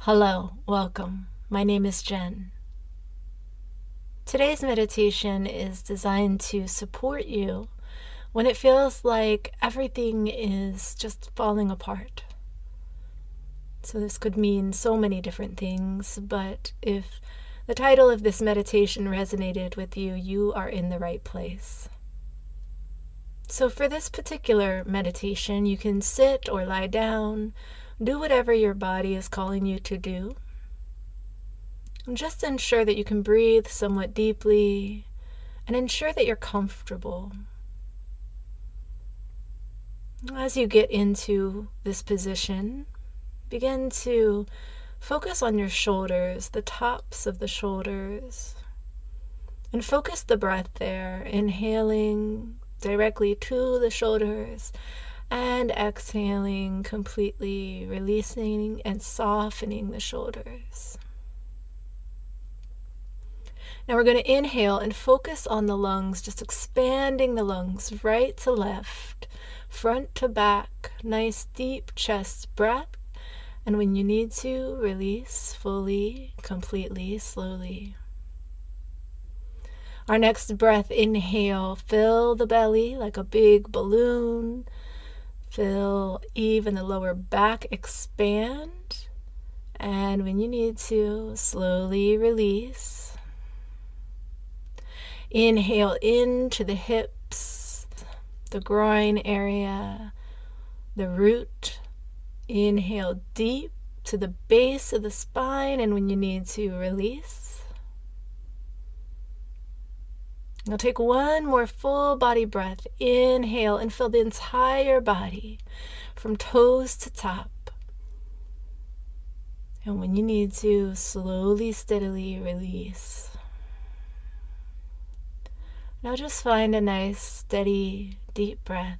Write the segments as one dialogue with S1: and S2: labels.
S1: Hello, welcome. My name is Jen. Today's meditation is designed to support you when it feels like everything is just falling apart. So this could mean so many different things, but if the title of this meditation resonated with you, you are in the right place. So for this particular meditation, you can sit or lie down, do whatever your body is calling you to do. And just ensure that you can breathe somewhat deeply and ensure that you're comfortable. As you get into this position, begin to focus on your shoulders, the tops of the shoulders, and focus the breath there, inhaling directly to the shoulders and exhaling, completely releasing and softening the shoulders. Now we're going to inhale and focus on the lungs, just expanding the lungs right to left, front to back, nice deep chest breath. And when you need to, release fully, completely, slowly. Our next breath, inhale, fill the belly like a big balloon. Feel even the lower back expand. And when you need to, slowly release. Inhale into the hips, the groin area, the root. Inhale deep to the base of the spine, and when you need to, release. Now take one more full body breath. Inhale and fill the entire body from toes to top. And when you need to, slowly, steadily release. Now just find a nice, steady, deep breath.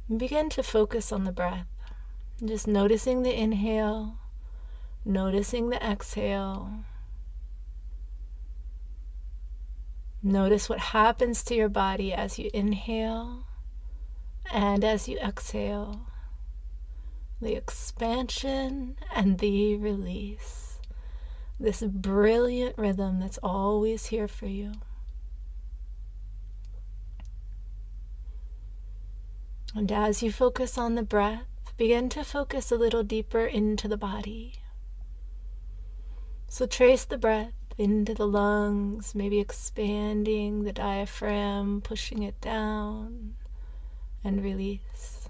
S1: And begin to focus on the breath. Just noticing the inhale, noticing the exhale. Notice what happens to your body as you inhale and as you exhale. The expansion and the release. This brilliant rhythm that's always here for you. And as you focus on the breath, begin to focus a little deeper into the body. So trace the breath into the lungs, maybe expanding the diaphragm, pushing it down, and release.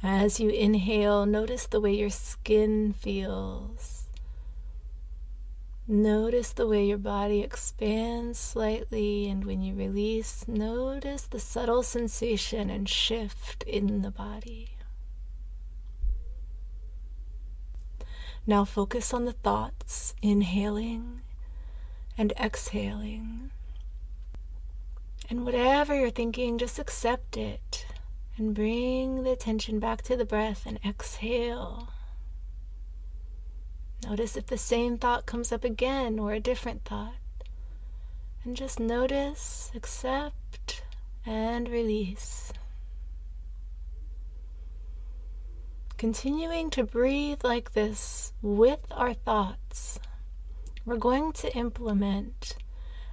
S1: As you inhale, notice the way your skin feels. Notice the way your body expands slightly, and when you release, notice the subtle sensation and shift in the body. Now focus on the thoughts, inhaling and exhaling. And whatever you're thinking, just accept it and bring the attention back to the breath and exhale. Notice if the same thought comes up again or a different thought. And just notice, accept, and release. Continuing to breathe like this with our thoughts, we're going to implement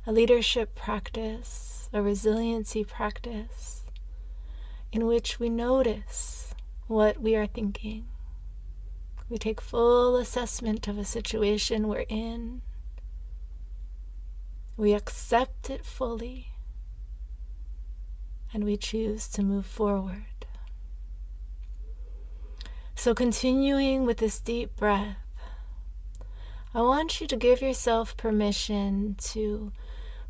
S1: a leadership practice, a resiliency practice, in which we notice what we are thinking. We take full assessment of a situation we're in. We accept it fully, and we choose to move forward. So continuing with this deep breath, I want you to give yourself permission to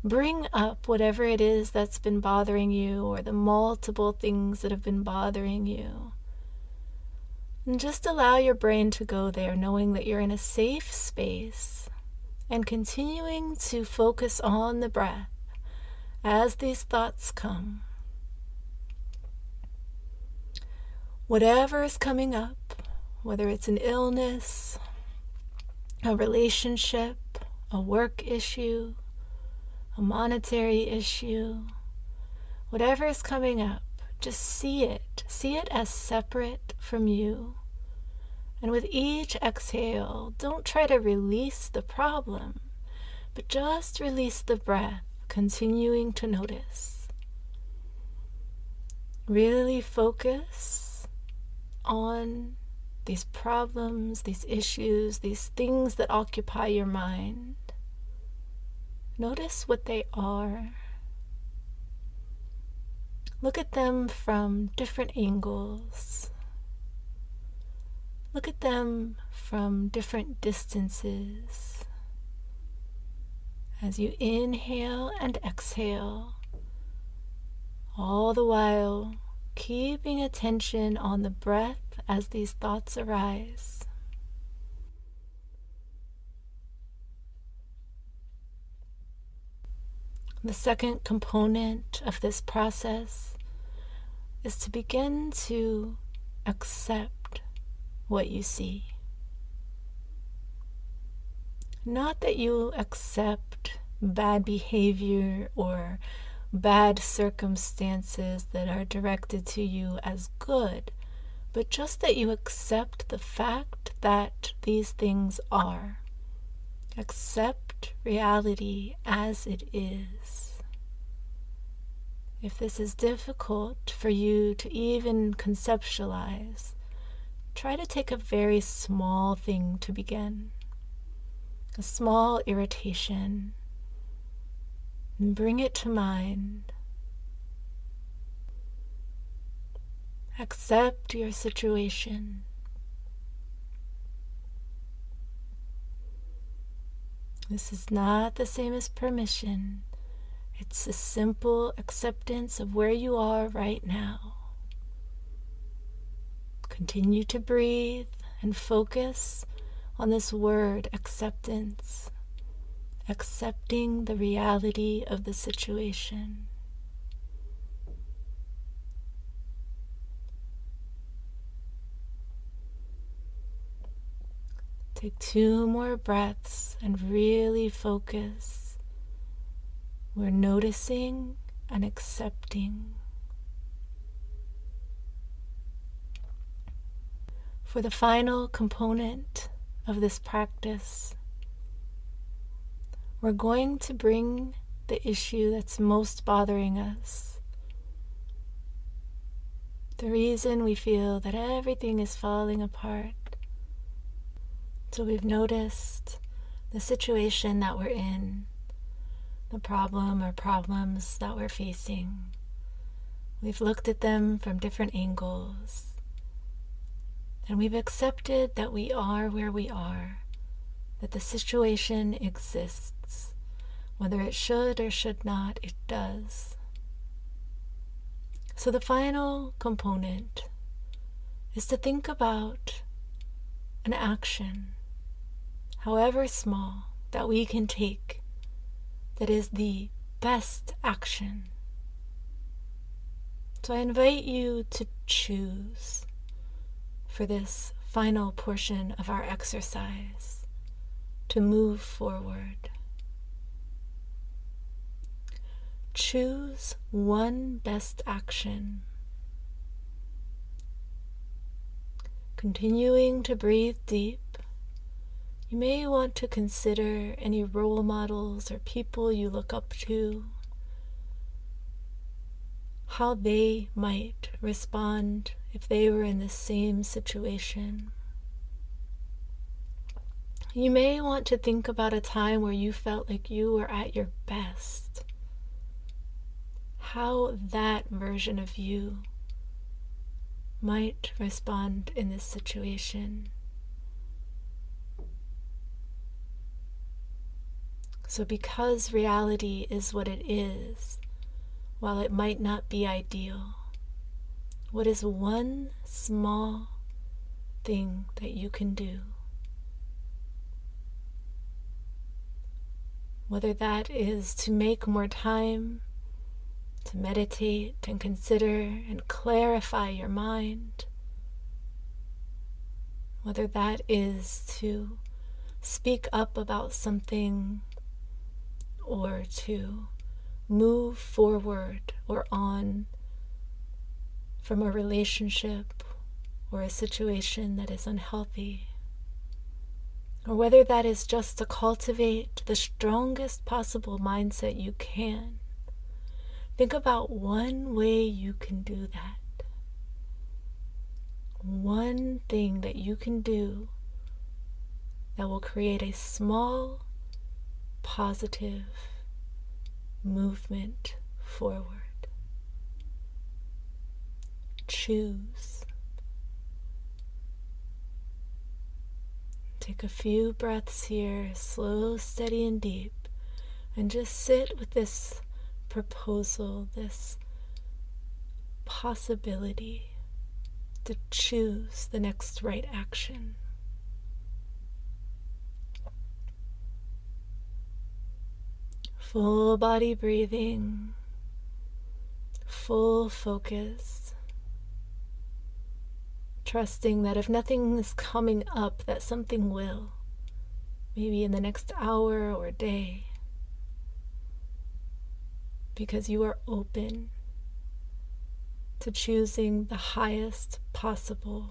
S1: bring up whatever it is that's been bothering you, or the multiple things that have been bothering you. And just allow your brain to go there, knowing that you're in a safe space, and continuing to focus on the breath as these thoughts come. Whatever is coming up, whether it's an illness, a relationship, a work issue, a monetary issue, whatever is coming up, Just see it. See it as separate from you. And with each exhale, don't try to release the problem, but just release the breath, continuing to notice. Really focus on these problems, these issues, these things that occupy your mind. Notice what they are. Look at them from different angles. Look at them from different distances. As you inhale and exhale, all the while keeping attention on the breath as these thoughts arise. The second component of this process is to begin to accept what you see. Not that you accept bad behavior or bad circumstances that are directed to you as good, but just that you accept the fact that these things are. Accept reality as it is. If this is difficult for you to even conceptualize, try to take a very small thing to begin. A small irritation, and bring it to mind. Accept your situation. This is not the same as permission. It's a simple acceptance of where you are right now. Continue to breathe and focus on this word, acceptance. Accepting the reality of the situation. Take 2 more breaths and really focus. We're noticing and accepting. For the final component of this practice, we're going to bring the issue that's most bothering us. The reason we feel that everything is falling apart. So we've noticed the situation that we're in, the problem or problems that we're facing. We've looked at them from different angles, and we've accepted that we are where we are, that the situation exists. Whether it should or should not, it does. So the final component is to think about an action, however small, that we can take that is the best action. So I invite you to choose for this final portion of our exercise to move forward. Choose one best action. Continuing to breathe deep, you may want to consider any role models or people you look up to, how they might respond if they were in the same situation. You may want to think about a time where you felt like you were at your best. How that version of you might respond in this situation. So because reality is what it is, while it might not be ideal, what is one small thing that you can do? Whether that is to make more time, to meditate and consider and clarify your mind, whether that is to speak up about something or to move forward or on from a relationship or a situation that is unhealthy, or whether that is just to cultivate the strongest possible mindset you can. Think about one way you can do that. One thing that you can do that will create a small, positive movement forward. Choose. Take a few breaths here, slow, steady, and deep, and just sit with this proposal, this possibility to choose the next right action. Full body breathing, full focus, trusting that if nothing is coming up, that something will, maybe in the next hour or day, because you are open to choosing the highest possible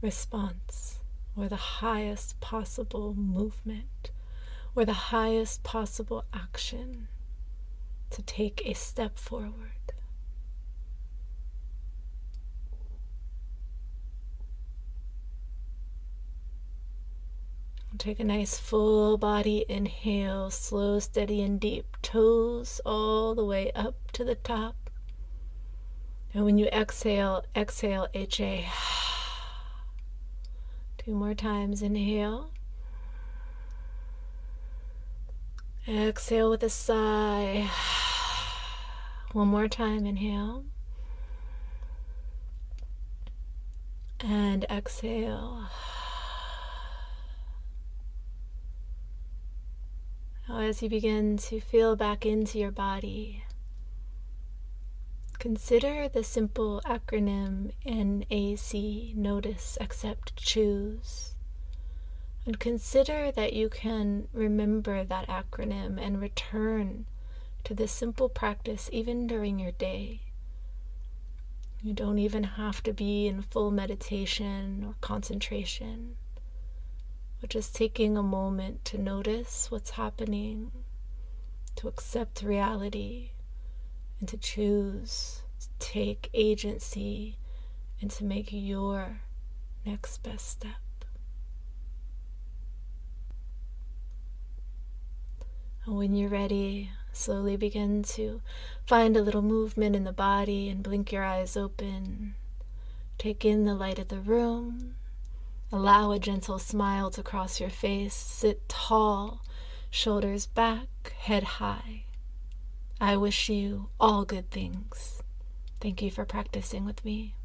S1: response, or the highest possible movement, or the highest possible action to take a step forward. Take a nice full body inhale, slow, steady, and deep, toes all the way up to the top. And when you exhale, exhale, HA. 2 more times, inhale. Exhale with a sigh. 1 more time, inhale. And exhale. Now, as you begin to feel back into your body, consider the simple acronym NAC, notice, accept, choose. And consider that you can remember that acronym and return to this simple practice even during your day. You don't even have to be in full meditation or concentration, but just taking a moment to notice what's happening, to accept reality, and to choose to take agency and to make your next best step. And when you're ready, slowly begin to find a little movement in the body and blink your eyes open. Take in the light of the room. Allow a gentle smile to cross your face. Sit tall, shoulders back, head high. I wish you all good things. Thank you for practicing with me.